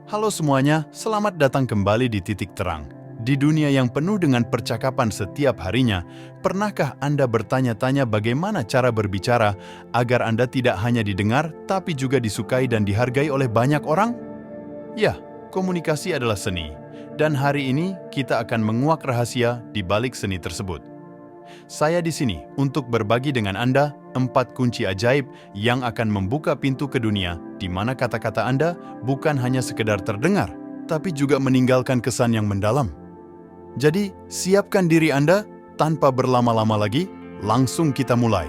Halo semuanya, selamat datang kembali di Titik Terang. Di dunia yang penuh dengan percakapan setiap harinya, pernahkah Anda bertanya-tanya bagaimana cara berbicara agar Anda tidak hanya didengar, tapi juga disukai dan dihargai oleh banyak orang? Ya, komunikasi adalah seni. Dan hari ini kita akan menguak rahasia di balik seni tersebut. Saya di sini untuk berbagi dengan Anda 4 kunci ajaib yang akan membuka pintu ke dunia di mana kata-kata Anda bukan hanya sekedar terdengar, tapi juga meninggalkan kesan yang mendalam. Jadi, siapkan diri Anda tanpa berlama-lama lagi, langsung kita mulai.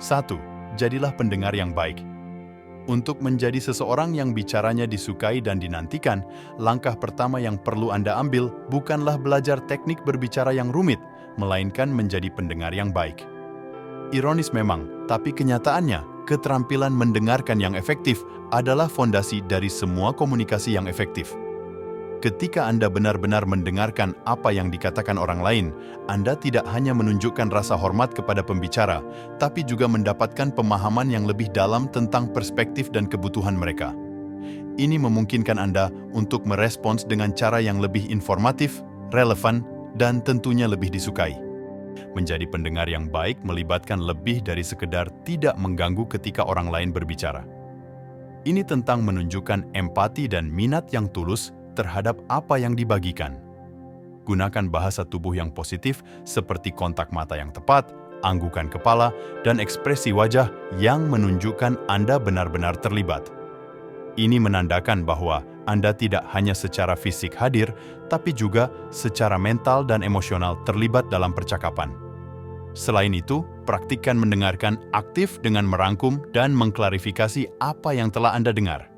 1. Jadilah pendengar yang baik. Untuk menjadi seseorang yang bicaranya disukai dan dinantikan, langkah pertama yang perlu Anda ambil bukanlah belajar teknik berbicara yang rumit, melainkan menjadi pendengar yang baik. Ironis memang, tapi kenyataannya, keterampilan mendengarkan yang efektif adalah fondasi dari semua komunikasi yang efektif. Ketika Anda benar-benar mendengarkan apa yang dikatakan orang lain, Anda tidak hanya menunjukkan rasa hormat kepada pembicara, tapi juga mendapatkan pemahaman yang lebih dalam tentang perspektif dan kebutuhan mereka. Ini memungkinkan Anda untuk merespons dengan cara yang lebih informatif, relevan, dan tentunya lebih disukai. Menjadi pendengar yang baik melibatkan lebih dari sekedar tidak mengganggu ketika orang lain berbicara. Ini tentang menunjukkan empati dan minat yang tulus terhadap apa yang dibagikan. Gunakan bahasa tubuh yang positif seperti kontak mata yang tepat, anggukan kepala, dan ekspresi wajah yang menunjukkan Anda benar-benar terlibat. Ini menandakan bahwa Anda tidak hanya secara fisik hadir, tapi juga secara mental dan emosional terlibat dalam percakapan. Selain itu, praktikkan mendengarkan aktif dengan merangkum dan mengklarifikasi apa yang telah Anda dengar.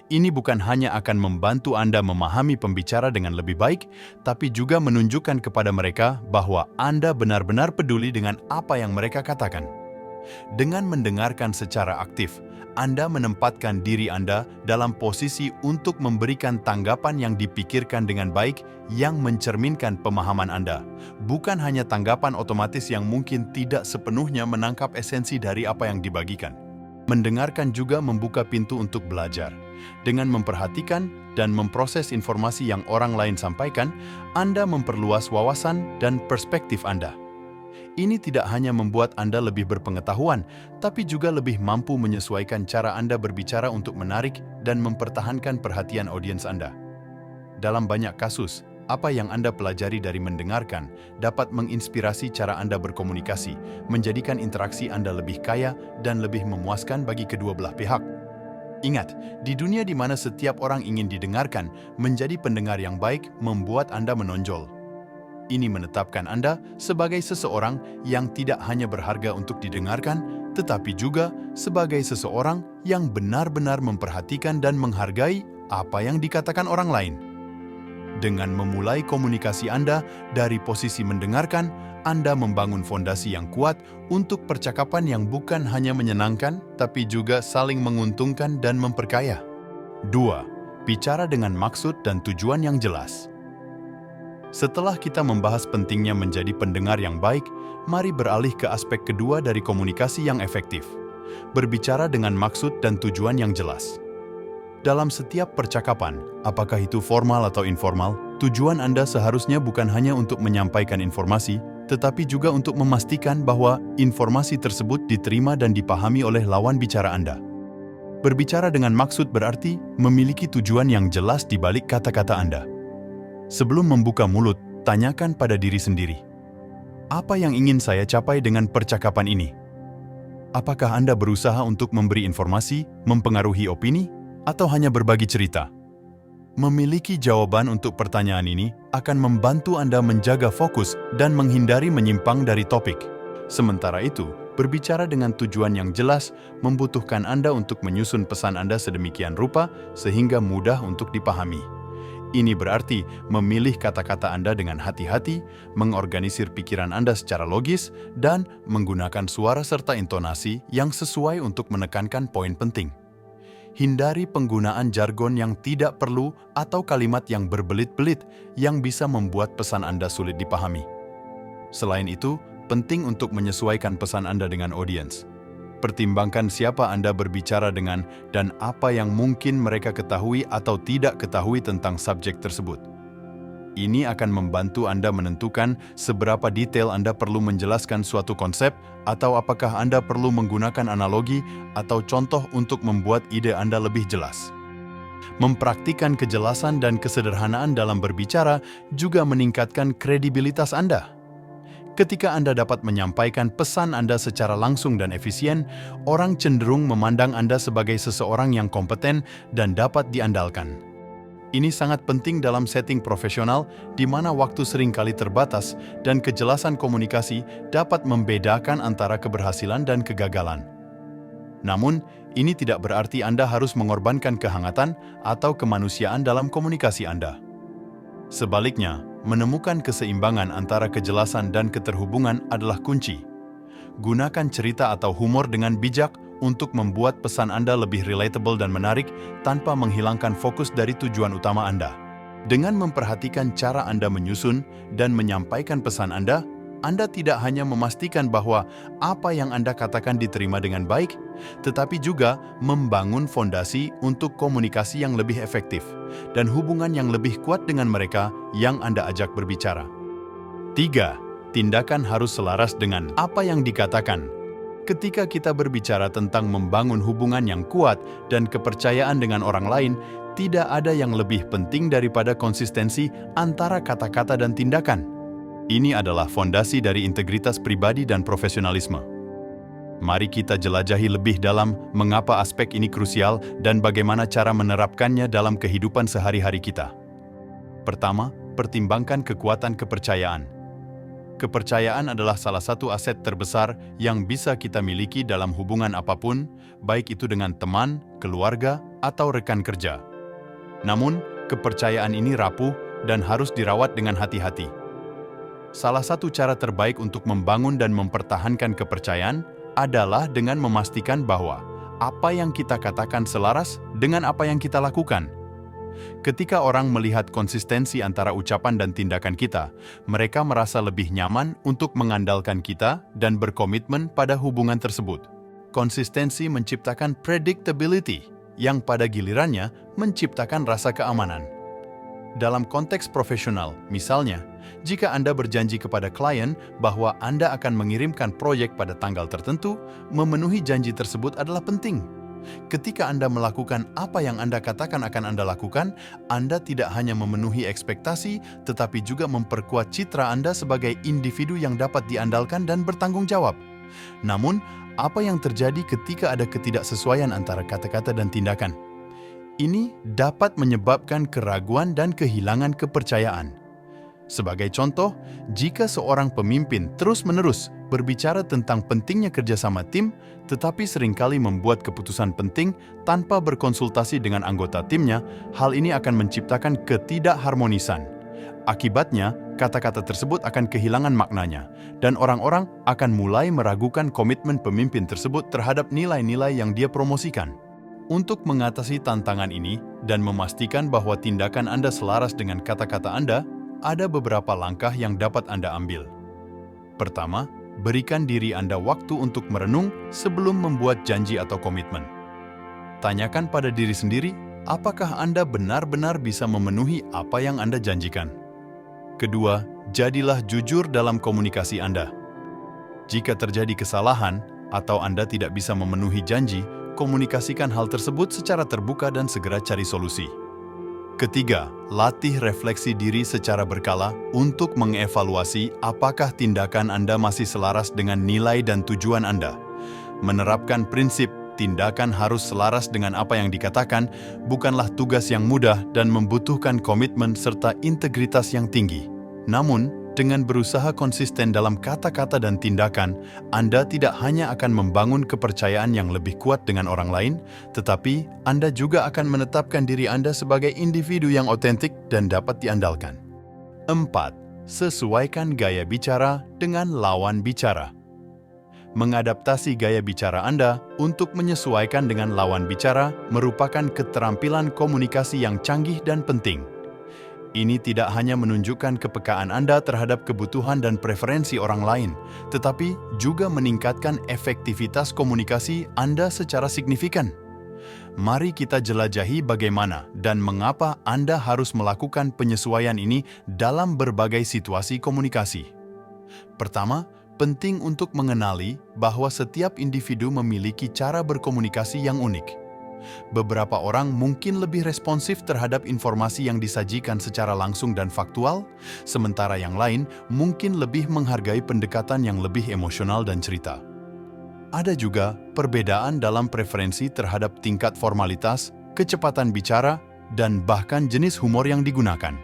Ini bukan hanya akan membantu Anda memahami pembicara dengan lebih baik, tapi juga menunjukkan kepada mereka bahwa Anda benar-benar peduli dengan apa yang mereka katakan. Dengan mendengarkan secara aktif, Anda menempatkan diri Anda dalam posisi untuk memberikan tanggapan yang dipikirkan dengan baik yang mencerminkan pemahaman Anda, bukan hanya tanggapan otomatis yang mungkin tidak sepenuhnya menangkap esensi dari apa yang dibagikan. Mendengarkan juga membuka pintu untuk belajar. Dengan memperhatikan dan memproses informasi yang orang lain sampaikan, Anda memperluas wawasan dan perspektif Anda. Ini tidak hanya membuat Anda lebih berpengetahuan, tapi juga lebih mampu menyesuaikan cara Anda berbicara untuk menarik dan mempertahankan perhatian audiens Anda. Dalam banyak kasus, apa yang Anda pelajari dari mendengarkan dapat menginspirasi cara Anda berkomunikasi, menjadikan interaksi Anda lebih kaya dan lebih memuaskan bagi kedua belah pihak. Ingat, di dunia di mana setiap orang ingin didengarkan, menjadi pendengar yang baik membuat Anda menonjol. Ini menetapkan Anda sebagai seseorang yang tidak hanya berharga untuk didengarkan, tetapi juga sebagai seseorang yang benar-benar memperhatikan dan menghargai apa yang dikatakan orang lain. Dengan memulai komunikasi Anda dari posisi mendengarkan, Anda membangun fondasi yang kuat untuk percakapan yang bukan hanya menyenangkan, tapi juga saling menguntungkan dan memperkaya. 2. Bicara dengan maksud dan tujuan yang jelas. Setelah kita membahas pentingnya menjadi pendengar yang baik, mari beralih ke aspek kedua dari komunikasi yang efektif. Berbicara dengan maksud dan tujuan yang jelas. Dalam setiap percakapan, apakah itu formal atau informal, tujuan Anda seharusnya bukan hanya untuk menyampaikan informasi, tetapi juga untuk memastikan bahwa informasi tersebut diterima dan dipahami oleh lawan bicara Anda. Berbicara dengan maksud berarti memiliki tujuan yang jelas di balik kata-kata Anda. Sebelum membuka mulut, tanyakan pada diri sendiri. Apa yang ingin saya capai dengan percakapan ini? Apakah Anda berusaha untuk memberi informasi, mempengaruhi opini, atau hanya berbagi cerita? Memiliki jawaban untuk pertanyaan ini akan membantu Anda menjaga fokus dan menghindari menyimpang dari topik. Sementara itu, berbicara dengan tujuan yang jelas membutuhkan Anda untuk menyusun pesan Anda sedemikian rupa sehingga mudah untuk dipahami. Ini berarti memilih kata-kata Anda dengan hati-hati, mengorganisir pikiran Anda secara logis, dan menggunakan suara serta intonasi yang sesuai untuk menekankan poin penting. Hindari penggunaan jargon yang tidak perlu atau kalimat yang berbelit-belit yang bisa membuat pesan Anda sulit dipahami. Selain itu, penting untuk menyesuaikan pesan Anda dengan audiens. Pertimbangkan siapa Anda berbicara dengan dan apa yang mungkin mereka ketahui atau tidak ketahui tentang subjek tersebut. Ini akan membantu Anda menentukan seberapa detail Anda perlu menjelaskan suatu konsep atau apakah Anda perlu menggunakan analogi atau contoh untuk membuat ide Anda lebih jelas. Mempraktikkan kejelasan dan kesederhanaan dalam berbicara juga meningkatkan kredibilitas Anda. Ketika Anda dapat menyampaikan pesan Anda secara langsung dan efisien, orang cenderung memandang Anda sebagai seseorang yang kompeten dan dapat diandalkan. Ini sangat penting dalam setting profesional di mana waktu seringkali terbatas dan kejelasan komunikasi dapat membedakan antara keberhasilan dan kegagalan. Namun, ini tidak berarti Anda harus mengorbankan kehangatan atau kemanusiaan dalam komunikasi Anda. Sebaliknya, menemukan keseimbangan antara kejelasan dan keterhubungan adalah kunci. Gunakan cerita atau humor dengan bijak untuk membuat pesan Anda lebih relatable dan menarik tanpa menghilangkan fokus dari tujuan utama Anda. Dengan memperhatikan cara Anda menyusun dan menyampaikan pesan Anda tidak hanya memastikan bahwa apa yang Anda katakan diterima dengan baik, tetapi juga membangun fondasi untuk komunikasi yang lebih efektif dan hubungan yang lebih kuat dengan mereka yang Anda ajak berbicara. 3. Tindakan harus selaras dengan apa yang dikatakan. Ketika kita berbicara tentang membangun hubungan yang kuat dan kepercayaan dengan orang lain, tidak ada yang lebih penting daripada konsistensi antara kata-kata dan tindakan. Ini adalah fondasi dari integritas pribadi dan profesionalisme. Mari kita jelajahi lebih dalam mengapa aspek ini krusial dan bagaimana cara menerapkannya dalam kehidupan sehari-hari kita. Pertama, pertimbangkan kekuatan kepercayaan. Kepercayaan adalah salah satu aset terbesar yang bisa kita miliki dalam hubungan apapun, baik itu dengan teman, keluarga, atau rekan kerja. Namun, kepercayaan ini rapuh dan harus dirawat dengan hati-hati. Salah satu cara terbaik untuk membangun dan mempertahankan kepercayaan adalah dengan memastikan bahwa apa yang kita katakan selaras dengan apa yang kita lakukan. Ketika orang melihat konsistensi antara ucapan dan tindakan kita, mereka merasa lebih nyaman untuk mengandalkan kita dan berkomitmen pada hubungan tersebut. Konsistensi menciptakan predictability, yang pada gilirannya menciptakan rasa keamanan. Dalam konteks profesional, misalnya, jika Anda berjanji kepada klien bahwa Anda akan mengirimkan proyek pada tanggal tertentu, memenuhi janji tersebut adalah penting. Ketika Anda melakukan apa yang Anda katakan akan Anda lakukan, Anda tidak hanya memenuhi ekspektasi, tetapi juga memperkuat citra Anda sebagai individu yang dapat diandalkan dan bertanggung jawab. Namun, apa yang terjadi ketika ada ketidaksesuaian antara kata-kata dan tindakan? Ini dapat menyebabkan keraguan dan kehilangan kepercayaan. Sebagai contoh, jika seorang pemimpin terus-menerus berbicara tentang pentingnya kerjasama tim, tetapi seringkali membuat keputusan penting tanpa berkonsultasi dengan anggota timnya, hal ini akan menciptakan ketidakharmonisan. Akibatnya, kata-kata tersebut akan kehilangan maknanya, dan orang-orang akan mulai meragukan komitmen pemimpin tersebut terhadap nilai-nilai yang dia promosikan. Untuk mengatasi tantangan ini dan memastikan bahwa tindakan Anda selaras dengan kata-kata Anda, ada beberapa langkah yang dapat Anda ambil. Pertama, berikan diri Anda waktu untuk merenung sebelum membuat janji atau komitmen. Tanyakan pada diri sendiri, apakah Anda benar-benar bisa memenuhi apa yang Anda janjikan? Kedua, jadilah jujur dalam komunikasi Anda. Jika terjadi kesalahan atau Anda tidak bisa memenuhi janji, komunikasikan hal tersebut secara terbuka dan segera cari solusi. Ketiga, latih refleksi diri secara berkala untuk mengevaluasi apakah tindakan Anda masih selaras dengan nilai dan tujuan Anda. Menerapkan prinsip tindakan harus selaras dengan apa yang dikatakan bukanlah tugas yang mudah dan membutuhkan komitmen serta integritas yang tinggi. Namun, dengan berusaha konsisten dalam kata-kata dan tindakan, Anda tidak hanya akan membangun kepercayaan yang lebih kuat dengan orang lain, tetapi Anda juga akan menetapkan diri Anda sebagai individu yang otentik dan dapat diandalkan. 4. Sesuaikan gaya bicara dengan lawan bicara. Mengadaptasi gaya bicara Anda untuk menyesuaikan dengan lawan bicara merupakan keterampilan komunikasi yang canggih dan penting. Ini tidak hanya menunjukkan kepekaan Anda terhadap kebutuhan dan preferensi orang lain, tetapi juga meningkatkan efektivitas komunikasi Anda secara signifikan. Mari kita jelajahi bagaimana dan mengapa Anda harus melakukan penyesuaian ini dalam berbagai situasi komunikasi. Pertama, penting untuk mengenali bahwa setiap individu memiliki cara berkomunikasi yang unik. Beberapa orang mungkin lebih responsif terhadap informasi yang disajikan secara langsung dan faktual, sementara yang lain mungkin lebih menghargai pendekatan yang lebih emosional dan cerita. Ada juga perbedaan dalam preferensi terhadap tingkat formalitas, kecepatan bicara, dan bahkan jenis humor yang digunakan.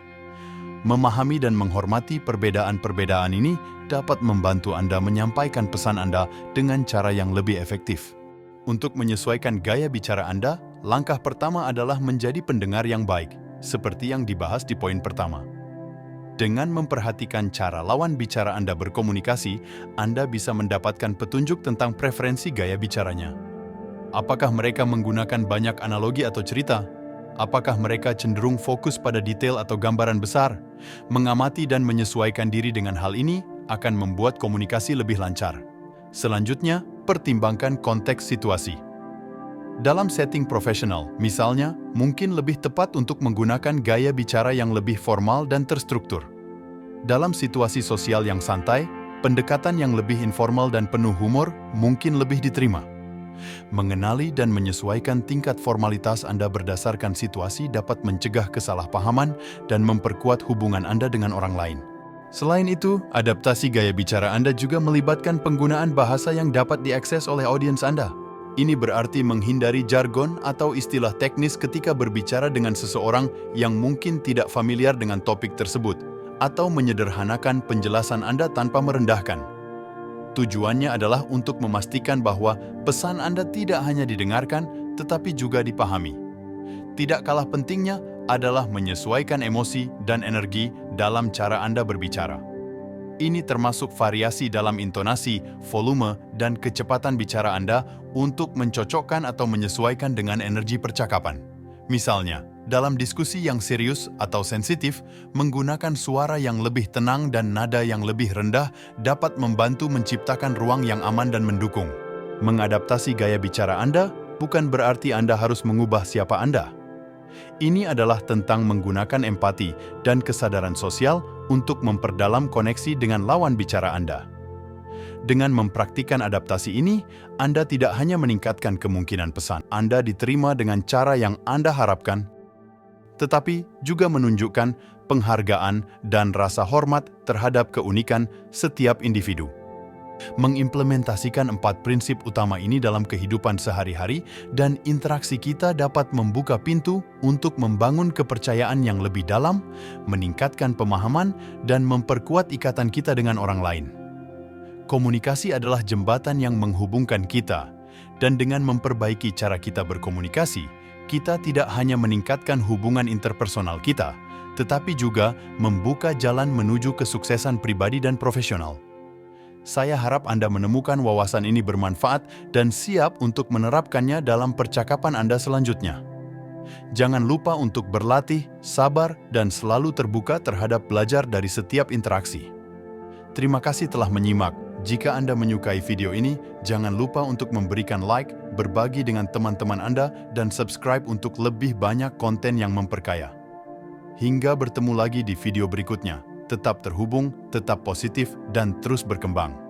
Memahami dan menghormati perbedaan-perbedaan ini dapat membantu Anda menyampaikan pesan Anda dengan cara yang lebih efektif. Untuk menyesuaikan gaya bicara Anda, langkah pertama adalah menjadi pendengar yang baik, seperti yang dibahas di poin pertama. Dengan memperhatikan cara lawan bicara Anda berkomunikasi, Anda bisa mendapatkan petunjuk tentang preferensi gaya bicaranya. Apakah mereka menggunakan banyak analogi atau cerita? Apakah mereka cenderung fokus pada detail atau gambaran besar? Mengamati dan menyesuaikan diri dengan hal ini akan membuat komunikasi lebih lancar. Selanjutnya, pertimbangkan konteks situasi. Dalam setting profesional, misalnya, mungkin lebih tepat untuk menggunakan gaya bicara yang lebih formal dan terstruktur. Dalam situasi sosial yang santai, pendekatan yang lebih informal dan penuh humor mungkin lebih diterima. Mengenali dan menyesuaikan tingkat formalitas Anda berdasarkan situasi dapat mencegah kesalahpahaman dan memperkuat hubungan Anda dengan orang lain. Selain itu, adaptasi gaya bicara Anda juga melibatkan penggunaan bahasa yang dapat diakses oleh audiens Anda. Ini berarti menghindari jargon atau istilah teknis ketika berbicara dengan seseorang yang mungkin tidak familiar dengan topik tersebut, atau menyederhanakan penjelasan Anda tanpa merendahkan. Tujuannya adalah untuk memastikan bahwa pesan Anda tidak hanya didengarkan, tetapi juga dipahami. Tidak kalah pentingnya adalah menyesuaikan emosi dan energi dalam cara Anda berbicara. Ini termasuk variasi dalam intonasi, volume, dan kecepatan bicara Anda untuk mencocokkan atau menyesuaikan dengan energi percakapan. Misalnya, dalam diskusi yang serius atau sensitif, menggunakan suara yang lebih tenang dan nada yang lebih rendah dapat membantu menciptakan ruang yang aman dan mendukung. Mengadaptasi gaya bicara Anda bukan berarti Anda harus mengubah siapa Anda. Ini adalah tentang menggunakan empati dan kesadaran sosial untuk memperdalam koneksi dengan lawan bicara Anda. Dengan mempraktikkan adaptasi ini, Anda tidak hanya meningkatkan kemungkinan pesan Anda diterima dengan cara yang Anda harapkan, tetapi juga menunjukkan penghargaan dan rasa hormat terhadap keunikan setiap individu. Mengimplementasikan 4 prinsip utama ini dalam kehidupan sehari-hari dan interaksi kita dapat membuka pintu untuk membangun kepercayaan yang lebih dalam, meningkatkan pemahaman, dan memperkuat ikatan kita dengan orang lain. Komunikasi adalah jembatan yang menghubungkan kita, dan dengan memperbaiki cara kita berkomunikasi, kita tidak hanya meningkatkan hubungan interpersonal kita, tetapi juga membuka jalan menuju kesuksesan pribadi dan profesional. Saya harap Anda menemukan wawasan ini bermanfaat dan siap untuk menerapkannya dalam percakapan Anda selanjutnya. Jangan lupa untuk berlatih, sabar, dan selalu terbuka terhadap belajar dari setiap interaksi. Terima kasih telah menyimak. Jika Anda menyukai video ini, jangan lupa untuk memberikan like, berbagi dengan teman-teman Anda, dan subscribe untuk lebih banyak konten yang memperkaya. Hingga bertemu lagi di video berikutnya. Tetap terhubung, tetap positif, dan terus berkembang.